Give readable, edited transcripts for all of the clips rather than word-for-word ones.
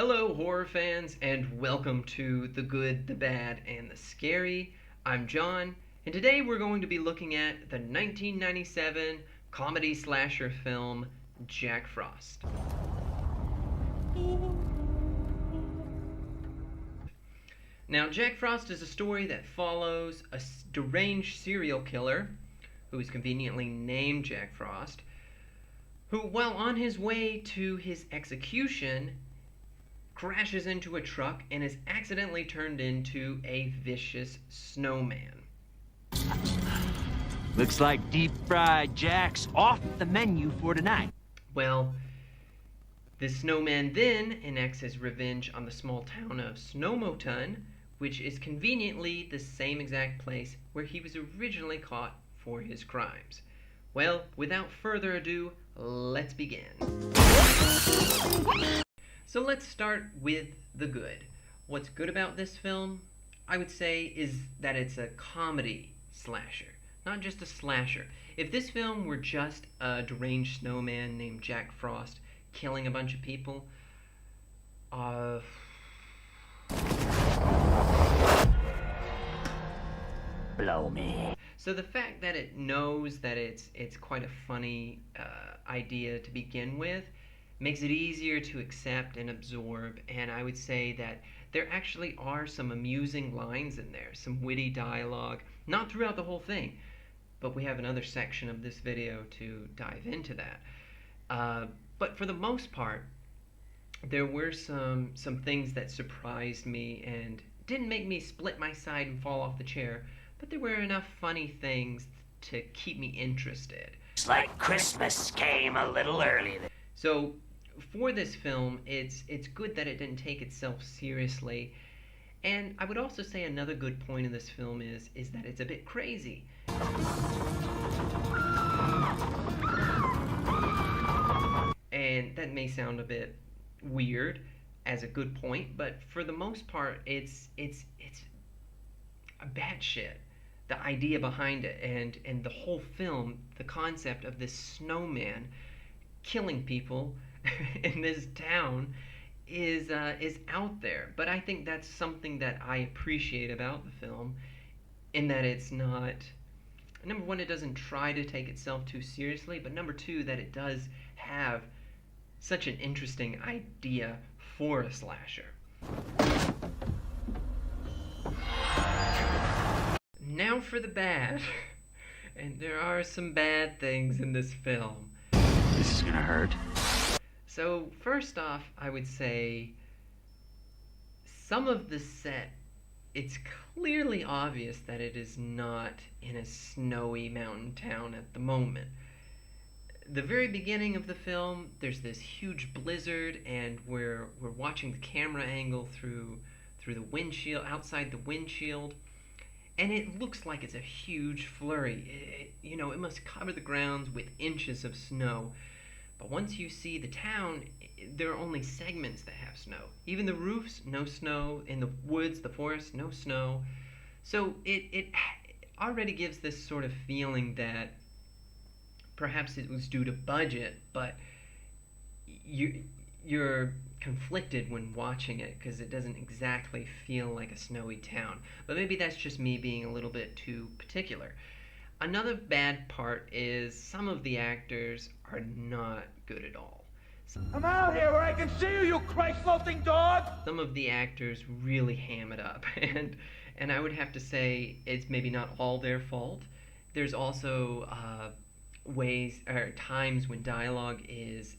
Hello, horror fans, and welcome to The Good, the Bad, and the Scary. I'm John, and today we're going to be looking at the 1997 comedy slasher film Jack Frost. Now, Jack Frost is a story that follows a deranged serial killer who is conveniently named Jack Frost, who, while on his way to his execution, crashes into a truck and is accidentally turned into a vicious snowman. Looks like deep fried Jack's off the menu for tonight. Well, this snowman then enacts his revenge on the small town of Snowmoton, which is conveniently the same exact place where he was originally caught for his crimes. Well, without further ado, let's begin. So let's start with the good. What's good about this film, I would say, is that it's a comedy slasher, not just a slasher. If this film were just a deranged snowman named Jack Frost killing a bunch of people, Blow me. So the fact that it knows that it's quite a funny idea to begin with makes it easier to accept and absorb, and I would say that there actually are some amusing lines in there, some witty dialogue, not throughout the whole thing, but we have another section of this video to dive into that. But for the most part, there were some things that surprised me and didn't make me split my side and fall off the chair, but there were enough funny things to keep me interested. It's like Christmas came a little early. So for this film, it's good that it didn't take itself seriously, and I would also say another good point of this film is that it's a bit crazy. And that may sound a bit weird as a good point, but for the most part, it's a bad shit. The idea behind it and the whole film, the concept of this snowman killing people in this town is out there. But I think that's something that I appreciate about the film, in that it's not, number one, it doesn't try to take itself too seriously, but number two, that it does have such an interesting idea for a slasher. Now for the bad. And there are some bad things in this film. This is gonna hurt. So first off, I would say some of the set, it's clearly obvious that it is not in a snowy mountain town at the moment. The very beginning of the film, there's this huge blizzard, and we're watching the camera angle through the windshield, outside the windshield, and it looks like it's a huge flurry. It must cover the grounds with inches of snow. But once you see the town, there are only segments that have snow. Even the roofs, no snow. In the woods, the forest, no snow. So it already gives this sort of feeling that perhaps it was due to budget, but you're conflicted when watching it because it doesn't exactly feel like a snowy town. But maybe that's just me being a little bit too particular. Another bad part is some of the actors are not good at all. I'm out here where I can see you, you Christ-loathing dog! Some of the actors really ham it up, and I would have to say it's maybe not all their fault. There's also ways or times when dialogue is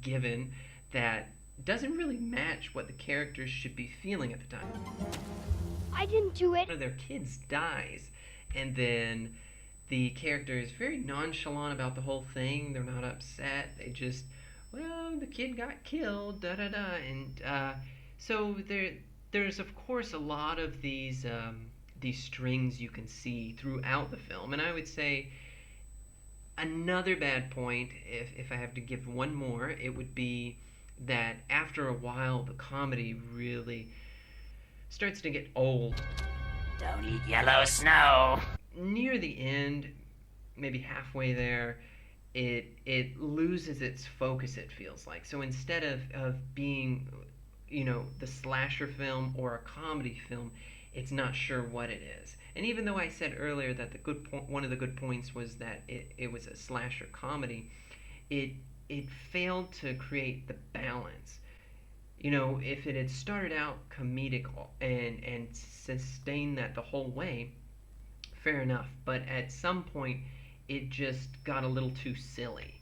given that doesn't really match what the characters should be feeling at the time. I didn't do it. One of their kids dies, and then the character is very nonchalant about the whole thing. They're not upset. They just, well, the kid got killed, da-da-da. And so there's, of course, a lot of these strings you can see throughout the film. And I would say another bad point, if I have to give one more, it would be that after a while, the comedy really starts to get old. Don't eat yellow snow. Near the end, maybe halfway there, it loses its focus, it feels like. So instead of being the slasher film or a comedy film, it's not sure what it is. And even though I said earlier that one of the good points was that it was a slasher comedy, it failed to create the balance. If it had started out comedic and sustained that the whole way, fair enough. But at some point, it just got a little too silly.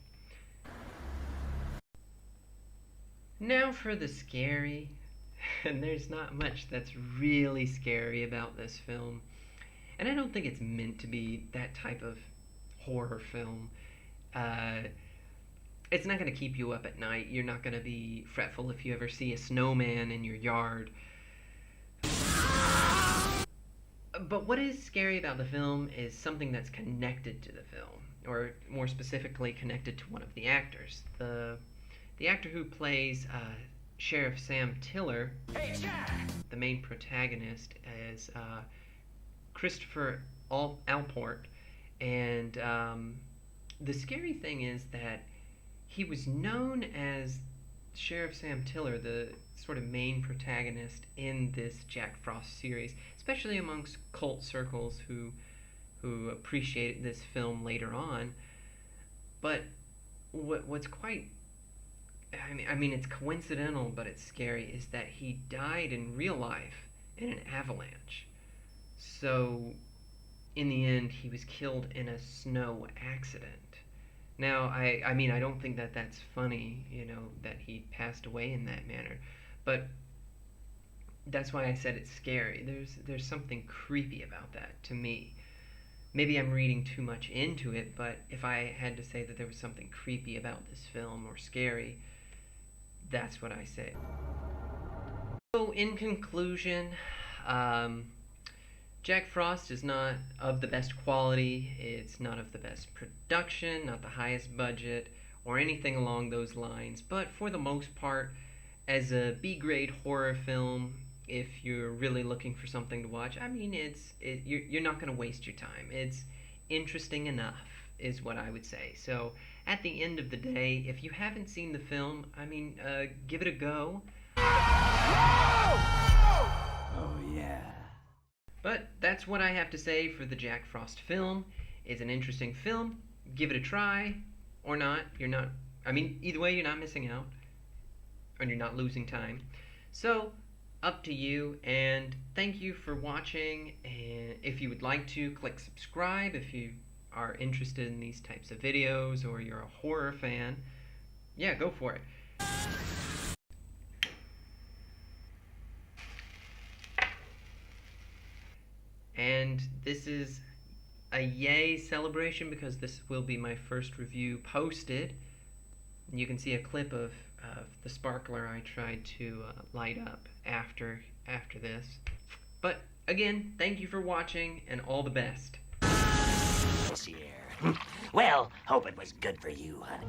Now for the scary, and there's not much that's really scary about this film. And I don't think it's meant to be that type of horror film. It's not going to keep you up at night. You're not going to be fretful if you ever see a snowman in your yard. But what is scary about the film is something that's connected to the film, or more specifically connected to one of the actors. The actor who plays Sheriff Sam Tiller, the main protagonist, is Christopher Alport, and the scary thing is that he was known as Sheriff Sam Tiller, the sort of main protagonist in this Jack Frost series, especially amongst cult circles who appreciated this film later on. But what's quite, I mean, it's coincidental, but it's scary, is that he died in real life in an avalanche. So, in the end, he was killed in a snow accident. Now, I mean, I don't think that that's funny, that he passed away in that manner. But that's why I said it's scary. There's something creepy about that to me. Maybe I'm reading too much into it, but if I had to say that there was something creepy about this film or scary, that's what I say. So, in conclusion, Jack Frost is not of the best quality, it's not of the best production, not the highest budget, or anything along those lines, but for the most part, as a B-grade horror film, if you're really looking for something to watch, I mean, you're not going to waste your time. It's interesting enough, is what I would say. So, at the end of the day, if you haven't seen the film, I mean, give it a go. Oh, yeah. But that's what I have to say for the Jack Frost film. It's an interesting film. Give it a try, or not. Either way, you're not missing out, and you're not losing time. So, up to you, and thank you for watching. And if you would like to, click subscribe if you are interested in these types of videos, or you're a horror fan. Yeah, go for it. And this is a yay celebration because this will be my first review posted. You can see a clip of the sparkler I tried to light up after this. But again, thank you for watching and all the best. This year. Well, hope it was good for you, honey.